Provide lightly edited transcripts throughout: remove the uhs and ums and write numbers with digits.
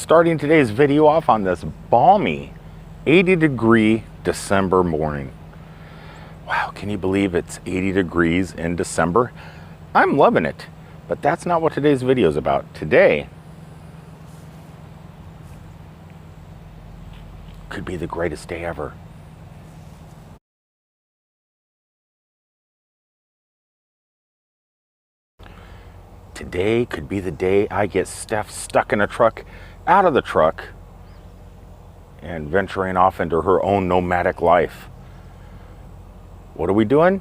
starting today's video off on this balmy 80-degree December morning. Wow, can you believe it's 80 degrees in December? I'm loving it, but that's not what today's video is about. Today could be the greatest day ever. Today could be the day I get Steph stuck in a truck, out of the truck, and venturing off into her own nomadic life. What are we doing?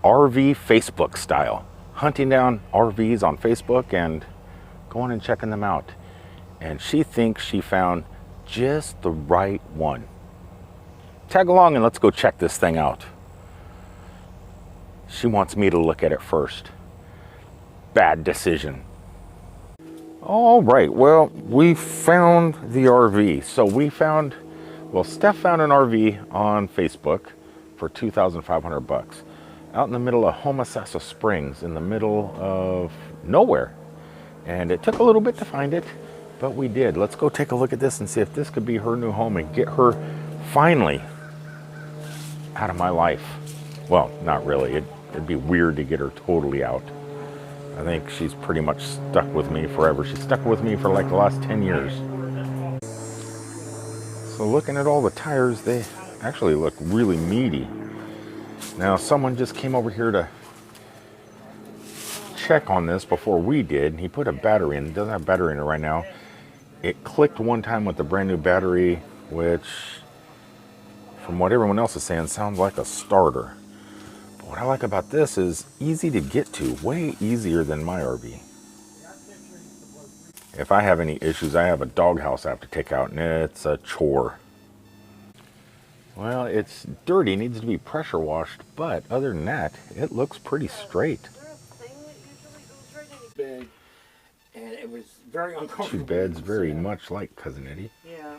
RV Facebook style. Hunting down RVs on Facebook and going and checking them out. And she thinks she found just the right one. Tag along and let's go check this thing out. She wants me to look at it first. Bad decision. All right, well, we found the RV. So Steph found an RV on Facebook for $2,500 out in the middle of Homosassa Springs, in the middle of nowhere. And it took a little bit to find it, but we did. Let's go take a look at this and see if this could be her new home and get her finally out of my life. Well, not really. It'd be weird to get her totally out. I think she's pretty much stuck with me forever. She's stuck with me for like the last 10 years. So looking at all the tires, they actually look really meaty. Now someone just came over here to check on this before we did. He put a battery in. It doesn't have a battery in it right now. It clicked one time with the brand new battery, which from what everyone else is saying sounds like a starter. What I like about this is easy to get to, way easier than my RV. If I have any issues, I have a doghouse I have to take out, and it's a chore. Well, it's dirty, needs to be pressure washed, but other than that, it looks pretty straight. Big, and it was very uncomfortable. Two beds, very much like Cousin Eddie. Yeah.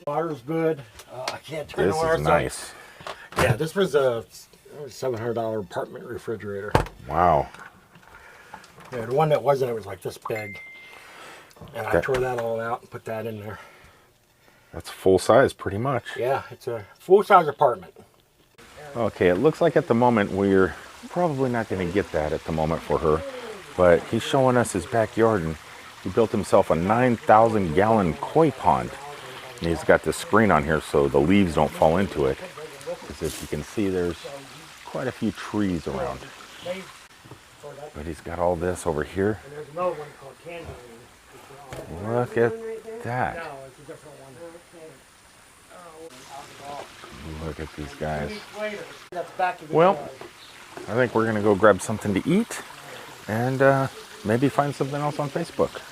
Water's good. I can't turn this the water. This is nice. Yeah, this was a $700 apartment refrigerator. Wow. Yeah, the one that wasn't, it was like this big. And I tore that all out and put that in there. That's full size pretty much. Yeah, it's a full-size apartment. Okay, it looks like at the moment we're probably not going to get that at the moment for her. But he's showing us his backyard, and he built himself a 9,000-gallon koi pond. And he's got this screen on here so the leaves don't fall into it. Because if you can see, there's quite a few trees around. But he's got all this over here. Look at that. Look at these guys. Well, I think we're going to go grab something to eat and maybe find something else on Facebook.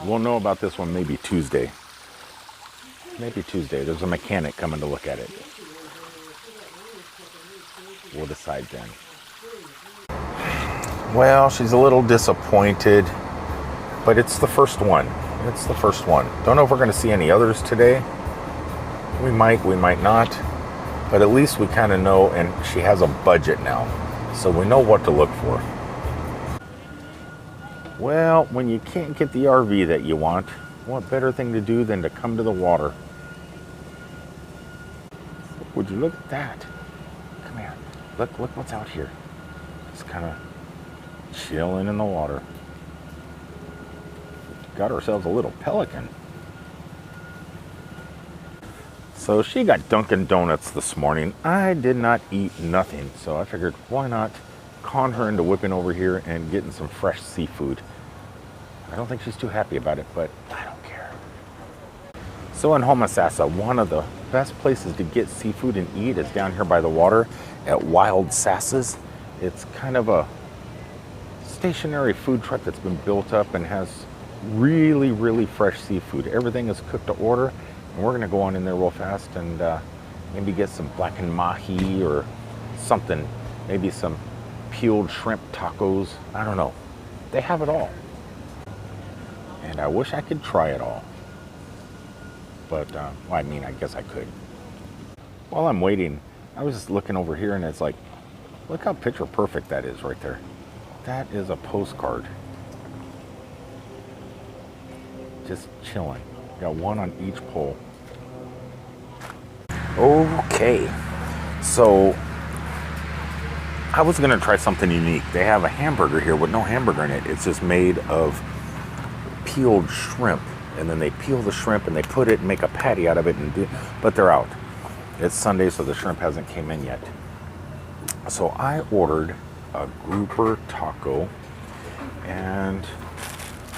We'll know about this one maybe Tuesday. Maybe Tuesday. There's a mechanic coming to look at it. We'll decide then. Well, she's a little disappointed, but it's the first one. It's the first one. Don't know if we're going to see any others today. We might not. But at least we kind of know, and she has a budget now. So we know what to look for. Well, when you can't get the RV that you want, what better thing to do than to come to the water? Would you look at that? Come here. Look what's out here. Just kind of chilling in the water. Got ourselves a little pelican. So she got Dunkin' Donuts this morning. I did not eat nothing, so I figured why not con her into whipping over here and getting some fresh seafood. I don't think she's too happy about it, but I don't care. So in Homosassa, one of the best places to get seafood and eat is down here by the water at Wild Sassa's. It's kind of a stationary food truck that's been built up and has really, really fresh seafood. Everything is cooked to order, and we're gonna go on in there real fast and maybe get some blackened mahi or something, maybe some peeled shrimp tacos. I don't know. They have it all. And I wish I could try it all. But, well, I mean, I guess I could. While I'm waiting, I was just looking over here and it's like, look how picture perfect that is right there. That is a postcard. just chilling. Got one on each pole. Okay, so I was gonna try something unique. They have a hamburger here with no hamburger in it. It's just made of peeled shrimp, and then they peel the shrimp and they put it and make a patty out of it, but they're out. It's Sunday, so the shrimp hasn't came in yet. So I ordered a grouper taco and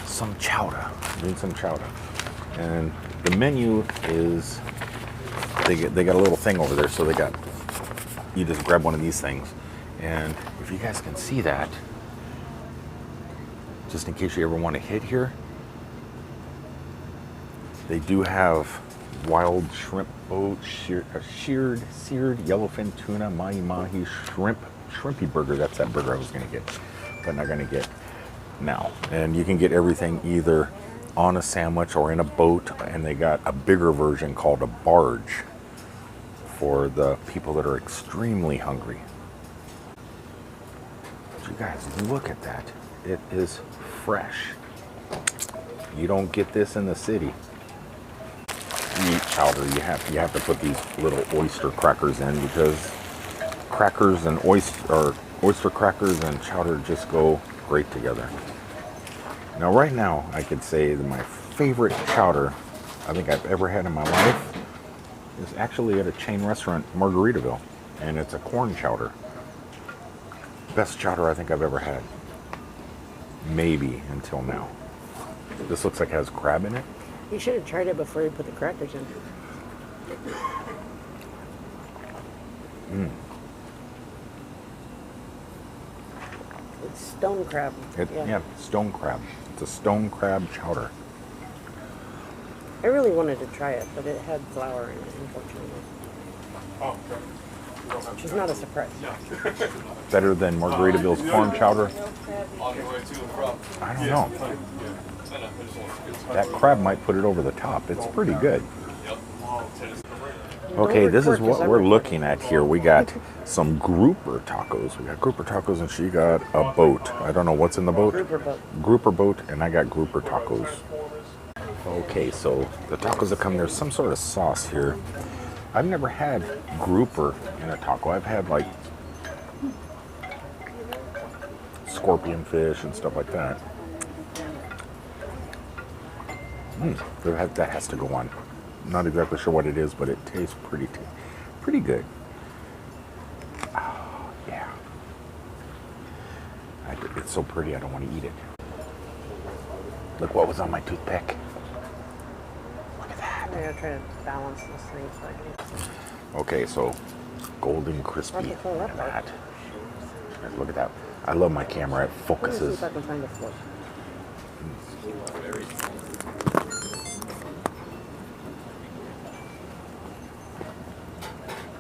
some chowder. Need some chowder. And the menu is, they got a little thing over there, so you just grab one of these things. And if you guys can see that, just in case you ever want to hit here, they do have wild shrimp boat, seared yellowfin tuna, mahi shrimpy burger. That's that burger I was gonna get, but not gonna get now. And you can get everything either on a sandwich or in a boat, and they got a bigger version called a barge for the people that are extremely hungry. But you guys, look at that. It is fresh. You don't get this in the city. You eat chowder, you have to put these little oyster crackers in, because crackers and oyster crackers and chowder just go great together. Now right now I could say that my favorite chowder I think I've ever had in my life is actually at a chain restaurant, Margaritaville, and it's a corn chowder. Best chowder I think I've ever had. Maybe until now. This looks like it has crab in it. You should have tried it before you put the crackers in. It's stone crab. Yeah, stone crab. It's a stone crab chowder. I really wanted to try it, but it had flour in it, unfortunately. Which is not a surprise. Better than Margaritaville's corn chowder? I don't know. That crab might put it over the top. It's pretty good. Okay, this is what we're looking at here. We got some grouper tacos. We got grouper tacos, and she got a boat. I don't know what's in the boat. Grouper boat. Grouper boat, and I got grouper tacos. Okay, so the tacos that come, there's some sort of sauce here. I've never had grouper in a taco. I've had like scorpion fish and stuff like that. That has to go on. Not exactly sure what it is, but it tastes pretty good. Oh, yeah. It's so pretty, I don't want to eat it. Look what was on my toothpick. Look at that. I'm going to try to balance this thing so I can... Okay, so golden crispy. Look at that. Look at that. I love my camera. It focuses. Let me see if I can find a fork.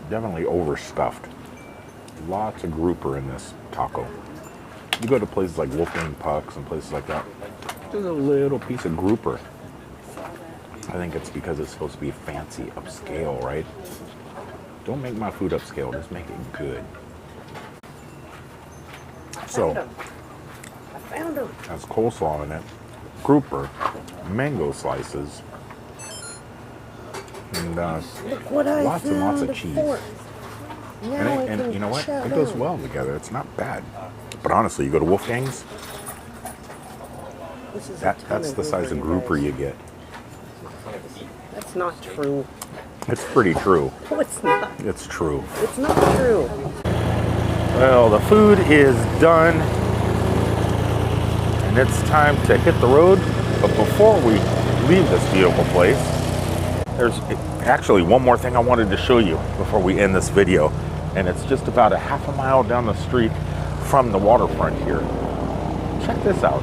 Definitely overstuffed. Lots of grouper in this taco. You go to places like Wolfgang Puck's and places like that, just a little piece of grouper. I think it's because it's supposed to be fancy, upscale, right? Don't make my food upscale, just make it good. So, I found them. has coleslaw in it, grouper, mango slices, and Look what I lots and lots of cheese. And you know what? It goes well together. It's not bad. But honestly, you go to Wolfgang's, that's the size of grouper you get. That's not true. It's pretty true. No, it's not. It's true. It's not true. Well, the food is done, and it's time to hit the road. But before we leave this beautiful place, there's actually one more thing I wanted to show you before we end this video, and it's just about a half a mile down the street from the waterfront here. Check this out.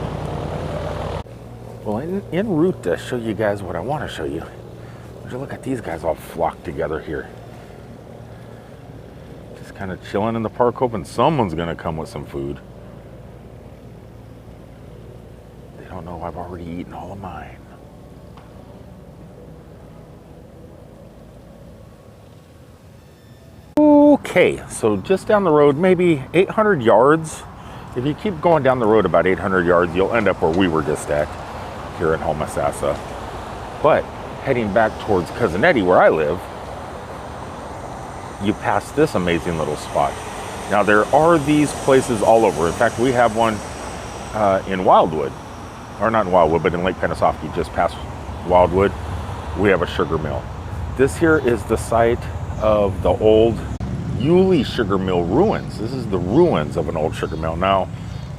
Well, en route to show you guys what I want to show you, would you look at these guys all flocked together here. Just kind of chilling in the park, hoping someone's going to come with some food. They don't know I've already eaten all of mine. Okay, so just down the road, maybe 800 yards. If you keep going down the road about 800 yards, you'll end up where we were just at. here in Homosassa. But heading back towards Cousin Eddie, where I live, you pass this amazing little spot. Now there are these places all over. In fact, we have one in Wildwood, or not in Wildwood, but in Lake Pennsauken, just past Wildwood. We have a sugar mill. This here is the site of the old Yulee sugar mill ruins. This is the ruins of an old sugar mill. Now,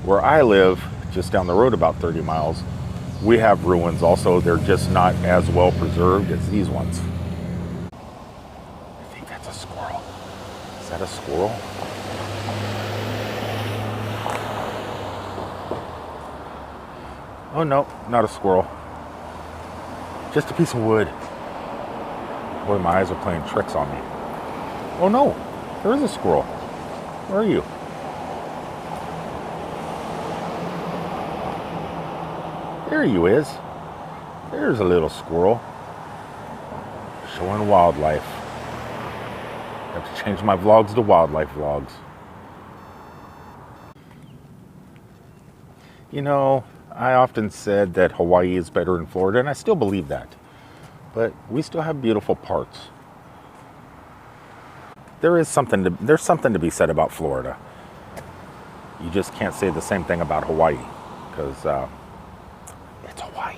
where I live, just down the road about 30 miles, we have ruins also. They're just not as well preserved as these ones. I think that's a squirrel. Is that a squirrel? Oh no, not a squirrel. Just a piece of wood. Boy, my eyes are playing tricks on me. Oh no, there is a squirrel. Where are you? There you is. There's a little squirrel. Showing wildlife. I have to change my vlogs to wildlife vlogs. You know, I often said that Hawaii is better than Florida, and I still believe that. But we still have beautiful parts. There's something to be said about Florida. You just can't say the same thing about Hawaii, because it's Hawaii.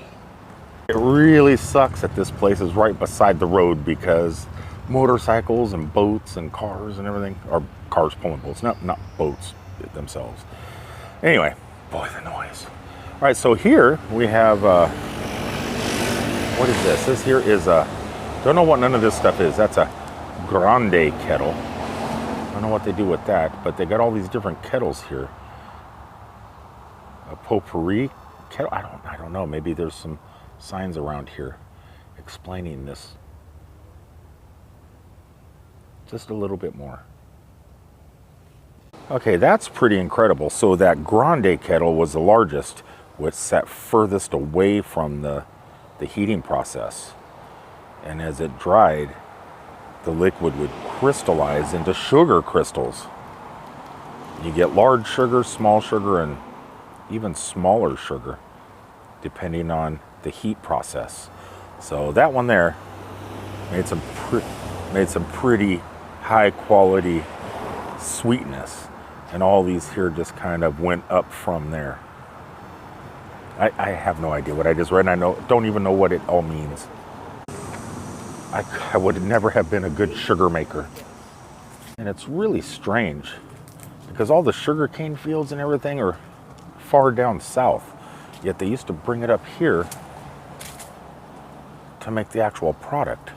It really sucks that this place is right beside the road, because motorcycles and boats and cars and everything, or cars pulling boats, not boats themselves. Anyway, boy, the noise. All right, so here we have, what is this? This here is a, don't know what none of this stuff is. That's a grande kettle. I don't know what they do with that, but they got all these different kettles here. A potpourri kettle? I don't know. Maybe there's some signs around here explaining this just a little bit more. Okay, that's pretty incredible. So that grande kettle was the largest, which sat furthest away from the heating process. And as it dried, the liquid would crystallize into sugar crystals. You get large sugar, small sugar, and even smaller sugar, depending on the heat process. So that one there made some pretty high quality sweetness, and all these here just kind of went up from there. I have no idea what I just read, and don't even know what it all means. I would never have been a good sugar maker. And it's really strange, because all the sugar cane fields and everything are far down south, yet they used to bring it up here to make the actual product.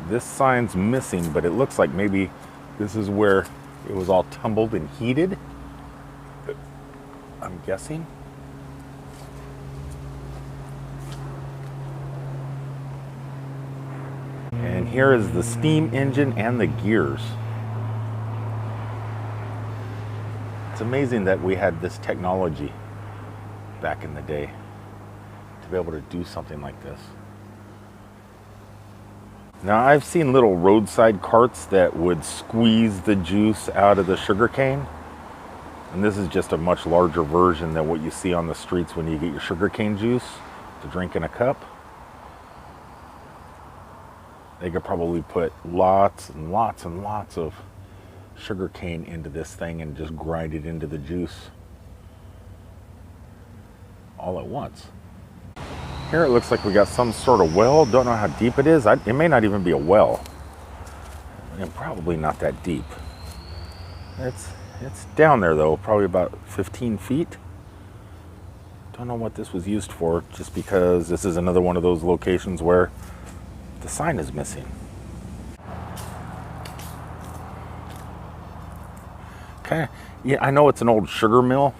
This sign's missing, but it looks like maybe this is where it was all tumbled and heated, I'm guessing. And here is the steam engine and the gears. It's amazing that we had this technology back in the day to be able to do something like this. Now, I've seen little roadside carts that would squeeze the juice out of the sugar cane. And this is just a much larger version than what you see on the streets when you get your sugar cane juice to drink in a cup. They could probably put lots and lots and lots of sugar cane into this thing and just grind it into the juice all at once. Here it looks like we got some sort of well. Don't know how deep it is. It may not even be a well. And probably not that deep. It's down there though, probably about 15 feet. Don't know what this was used for, just because this is another one of those locations where the sign is missing. Okay, yeah, I know it's an old sugar mill,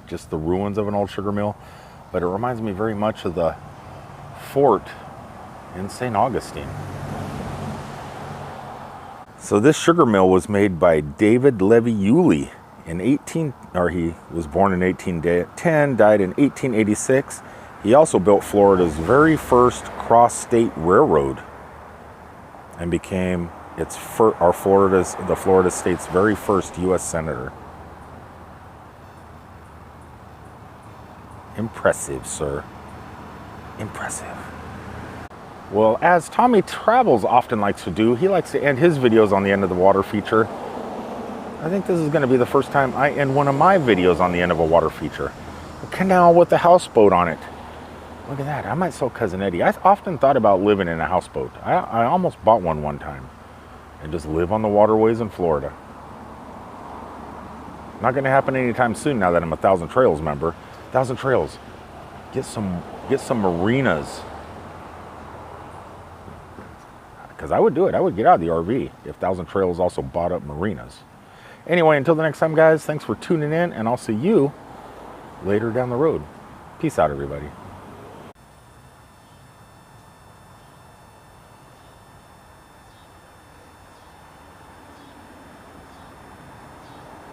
just the ruins of an old sugar mill, but it reminds me very much of the fort in St. Augustine. So this sugar mill was made by David Levy Yulee he was born in 1810, died in 1886. He also built Florida's very first cross-state railroad and became the Florida state's very first U.S. senator. Impressive, sir. Impressive. Well, as Tommy Travels often likes to do, he likes to end his videos on the end of the water feature. I think this is going to be the first time I end one of my videos on the end of a water feature. A canal with a houseboat on it. Look at that. I might sell Cousin Eddie. I often thought about living in a houseboat. I almost bought one time. And just live on the waterways in Florida. Not going to happen anytime soon now that I'm a Thousand Trails member. Thousand Trails. Get some marinas. Because I would do it. I would get out of the RV if Thousand Trails also bought up marinas. Anyway, until the next time, guys, thanks for tuning in, and I'll see you later down the road. Peace out, everybody.